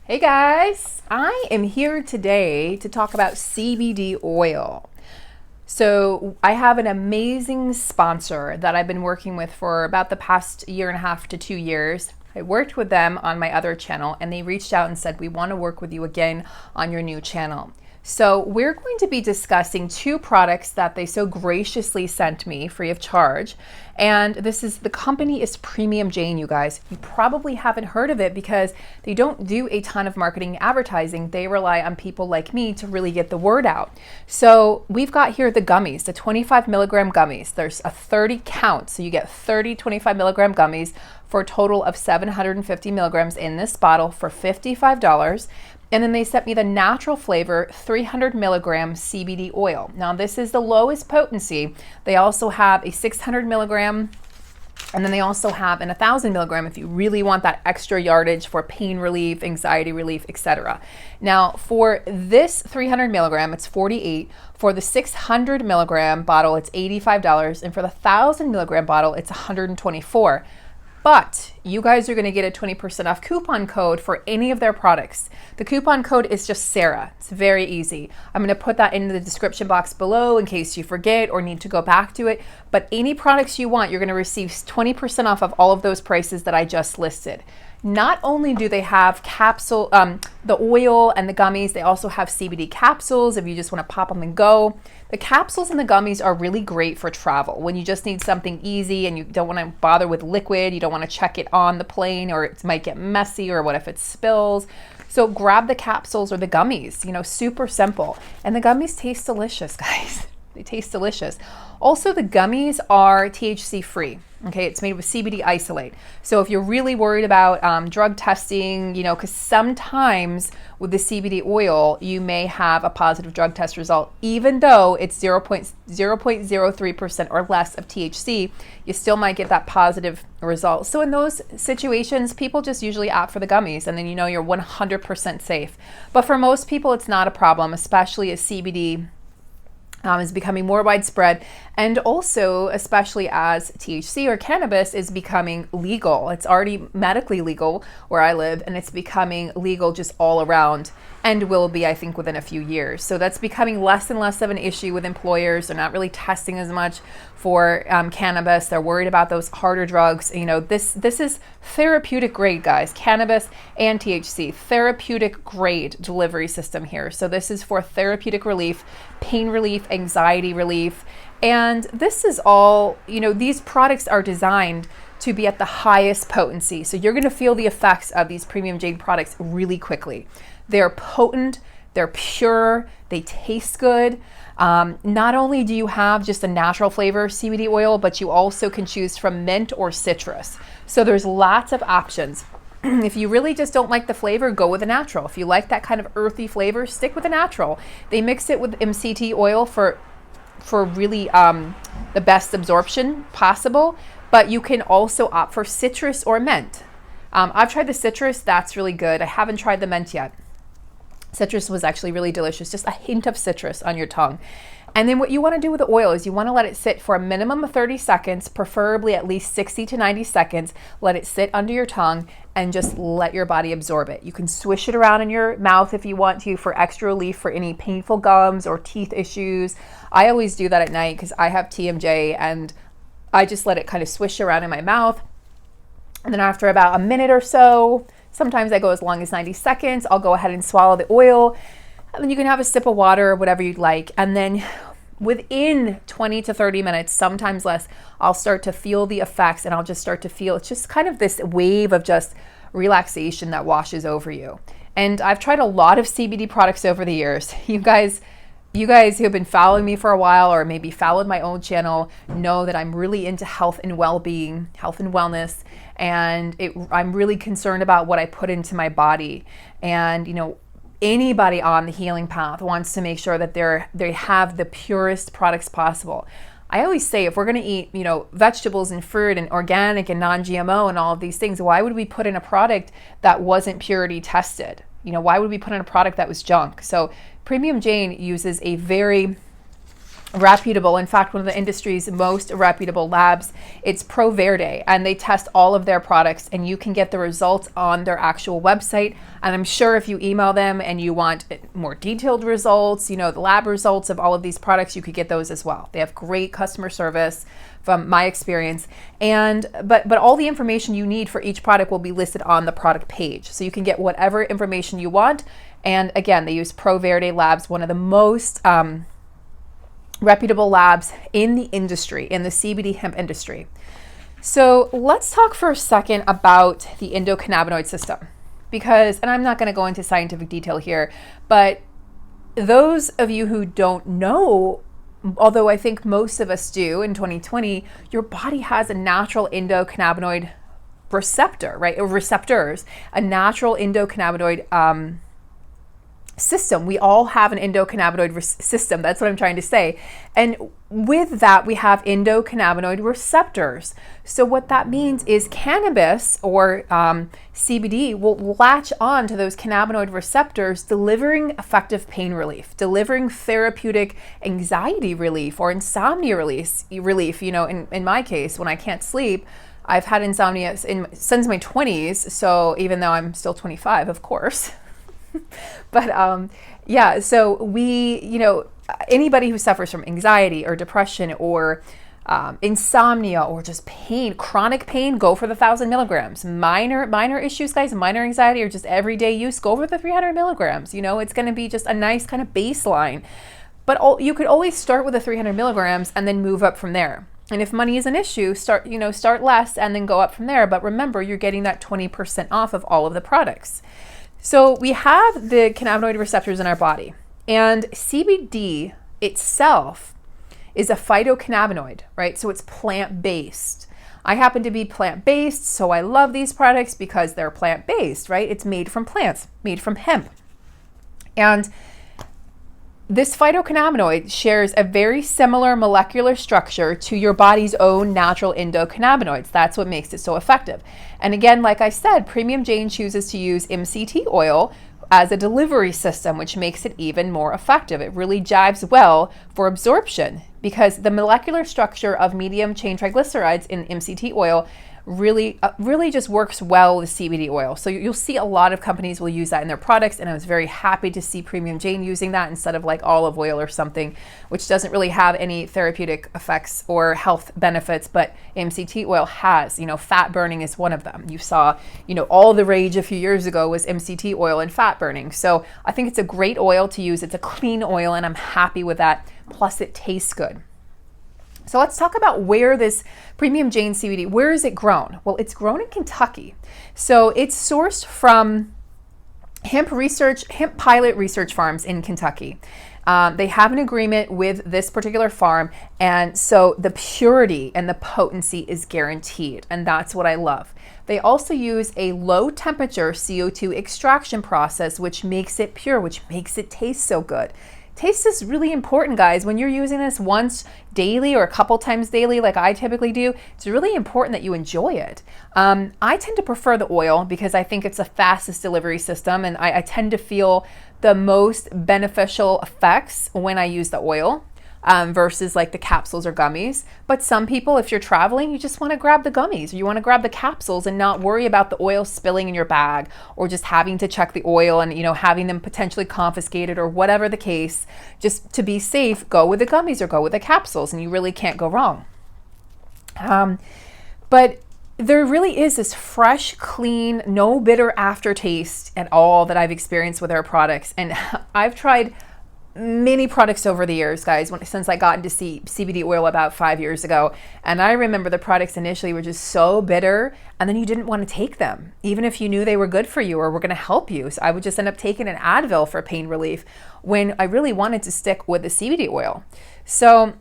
Hey guys, I am here today to talk about CBD oil. So I have an amazing sponsor that I've been working with for about the past year and a half to 2 years. I worked with them on my other channel and they reached out and said, we want to work with you again on your new channel. So we're going to be discussing two products that they so graciously sent me free of charge. And the company is Premium Jane, you guys. You probably haven't heard of it because they don't do a ton of marketing advertising. They rely on people like me to really get the word out. So we've got here the gummies, the 25 milligram gummies. There's a 30 count. So you get 30 25 milligram gummies for a total of 750 milligrams in this bottle for $55. And then they sent me the natural flavor 300 milligram CBD oil. Now this is the lowest potency. They also have a 600 milligram, and then they also have an 1,000 milligram if you really want that extra yardage for pain relief, anxiety relief, etc. Now for this 300 milligram, it's 48. For the 600 milligram bottle, it's $85. And for the 1,000 milligram bottle, it's $124. But you guys are going to get a 20% off coupon code for any of their products. The coupon code is just Sarah. It's very easy. I'm going to put that in the description box below in case you forget or need to go back to it. But any products you want, you're going to receive 20% off of all of those prices that I just listed. Not only do they have the oil and the gummies, they also have CBD capsules if you just want to pop them and go. The capsules and the gummies are really great for travel when you just need something easy and you don't want to bother with liquid, you don't want to check it on the plane or it might get messy or what if it spills. So grab the capsules or the gummies, super simple. And the gummies taste delicious, guys. They taste delicious. Also, the gummies are THC free. Okay, it's made with CBD isolate. So if you're really worried about drug testing, because sometimes with the CBD oil, you may have a positive drug test result, even though it's 0.03% or less of THC, you still might get that positive result. So in those situations, people just usually opt for the gummies and then you're 100% safe. But for most people, it's not a problem, especially as CBD is becoming more widespread, and also especially as THC or cannabis is becoming legal. It's already medically legal where I live, and it's becoming legal just all around, and will be, I think, within a few years. So that's becoming less and less of an issue with employers. They're not really testing as much for cannabis. They're worried about those harder drugs. This is therapeutic grade, guys. Cannabis and THC, therapeutic grade delivery system here. So this is for therapeutic relief, pain relief, anxiety relief. And this is all, these products are designed to be at the highest potency. So you're going to feel the effects of these Premium Jade products really quickly. They're potent, they're pure, they taste good. Not only do you have just a natural flavor CBD oil, but you also can choose from mint or citrus. So there's lots of options. If you really just don't like the flavor, go with a natural. If you like that kind of earthy flavor, stick with a natural. They mix it with MCT oil for really the best absorption possible, but you can also opt for citrus or mint. I've tried the citrus, that's really good. I haven't tried the mint yet. Citrus was actually really delicious, just a hint of citrus on your tongue. And then what you want to do with the oil is you want to let it sit for a minimum of 30 seconds, preferably at least 60 to 90 seconds. Let it sit under your tongue and just let your body absorb it. You can swish it around in your mouth if you want to for extra relief for any painful gums or teeth issues. I always do that at night because I have TMJ and I just let it kind of swish around in my mouth. And then after about a minute or so, sometimes I go as long as 90 seconds, I'll go ahead and swallow the oil. And then you can have a sip of water or whatever you'd like. And then within 20 to 30 minutes, sometimes less, I'll start to feel the effects and I'll just start to feel, it's just kind of this wave of just relaxation that washes over you. And I've tried a lot of CBD products over the years. You guys who have been following me for a while or maybe followed my own channel know that I'm really into health and well-being, health and wellness. And I'm really concerned about what I put into my body. And, anybody on the healing path wants to make sure that they have the purest products possible. I always say if we're going to eat, vegetables and fruit and organic and non-GMO and all of these things, why would we put in a product that wasn't purity tested? Why would we put in a product that was junk? So Premium Jane uses a very reputable. In fact, one of the industry's most reputable labs, it's ProVerde, and they test all of their products, and you can get the results on their actual website. And I'm sure if you email them and you want more detailed results, the lab results of all of these products, you could get those as well. They have great customer service from my experience. And but all the information you need for each product will be listed on the product page. So you can get whatever information you want. And again, they use ProVerde Labs, one of the most reputable labs in the industry, in the CBD hemp industry. So let's talk for a second about the endocannabinoid system, because, and I'm not going to go into scientific detail here, but those of you who don't know, although I think most of us do in 2020, your body has a natural endocannabinoid receptor, right? Or receptors, a natural endocannabinoid system. We all have an endocannabinoid system. That's what I'm trying to say. And with that, we have endocannabinoid receptors. So what that means is cannabis or CBD will latch on to those cannabinoid receptors, delivering effective pain relief, delivering therapeutic anxiety relief or insomnia relief. In my case, when I can't sleep, I've had insomnia since my 20s. So even though I'm still 25, of course. But so we, anybody who suffers from anxiety or depression or insomnia or just pain, chronic pain, go for the 1,000 milligrams. Minor issues, guys, minor anxiety or just everyday use, go for the 300 milligrams. It's going to be just a nice kind of baseline. But you could always start with the 300 milligrams and then move up from there. And if money is an issue, start less and then go up from there. But remember, you're getting that 20% off of all of the products. So we have the cannabinoid receptors in our body, and CBD itself is a phytocannabinoid, right? So it's plant-based. I happen to be plant-based, so I love these products because they're plant-based, right? It's made from plants, made from hemp. And this phytocannabinoid shares a very similar molecular structure to your body's own natural endocannabinoids. That's what makes it so effective. And again, like I said, Premium Jane chooses to use MCT oil as a delivery system, which makes it even more effective. It really jives well for absorption because the molecular structure of medium chain triglycerides in MCT oil really just works well with CBD oil. So you'll see a lot of companies will use that in their products, and I was very happy to see Premium Jane using that instead of like olive oil or something, which doesn't really have any therapeutic effects or health benefits, but MCT oil has. Fat burning is one of them. You saw, all the rage a few years ago was MCT oil and fat burning. So I think it's a great oil to use. It's a clean oil, and I'm happy with that. Plus, it tastes good. So let's talk about where this Premium Jane CBD, where is it grown? Well, it's grown in Kentucky. So it's sourced from hemp pilot research farms in Kentucky. They have an agreement with this particular farm, and so the purity and the potency is guaranteed, and that's what I love. They also use a low temperature CO2 extraction process, which makes it pure, which makes it taste so good. Taste is really important, guys. When you're using this once daily or a couple times daily, like I typically do, it's really important that you enjoy it. I tend to prefer the oil because I think it's the fastest delivery system, and I tend to feel the most beneficial effects when I use the oil versus like the capsules or gummies. But some people, if you're traveling, you just want to grab the gummies or you want to grab the capsules and not worry about the oil spilling in your bag or just having to check the oil and having them potentially confiscated or whatever the case. Just to be safe, go with the gummies or go with the capsules, and you really can't go wrong. But there really is this fresh, clean, no bitter aftertaste at all that I've experienced with our products. And I've tried many products over the years, guys, since I got into CBD oil about 5 years ago. And I remember the products initially were just so bitter, and then you didn't want to take them, even if you knew they were good for you or were going to help you. So I would just end up taking an Advil for pain relief when I really wanted to stick with the CBD oil. So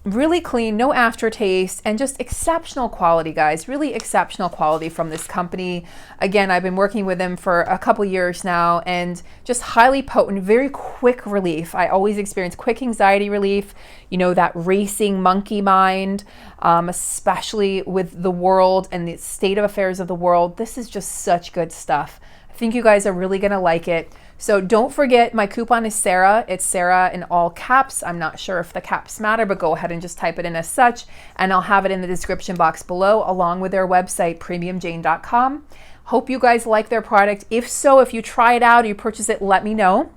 really clean, no aftertaste, and just exceptional quality, guys. Really exceptional quality from this company. Again, I've been working with them for a couple years now, and just highly potent, very quick relief. I always experience quick anxiety relief, that racing monkey mind, especially with the world and the state of affairs of the world. This is just such good stuff. I think you guys are really going to like it. So don't forget, my coupon is Sarah. It's Sarah in all caps. I'm not sure if the caps matter, but go ahead and just type it in as such, and I'll have it in the description box below, along with their website, premiumjane.com. Hope you guys like their product. If so, if you try it out or you purchase it, let me know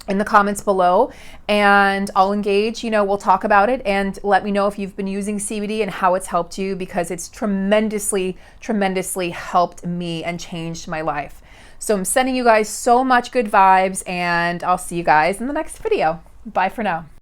in the comments below, and I'll engage. We'll talk about it, and let me know if you've been using CBD and how it's helped you, because it's tremendously helped me and changed my life. So I'm sending you guys so much good vibes, and I'll see you guys in the next video. Bye for now.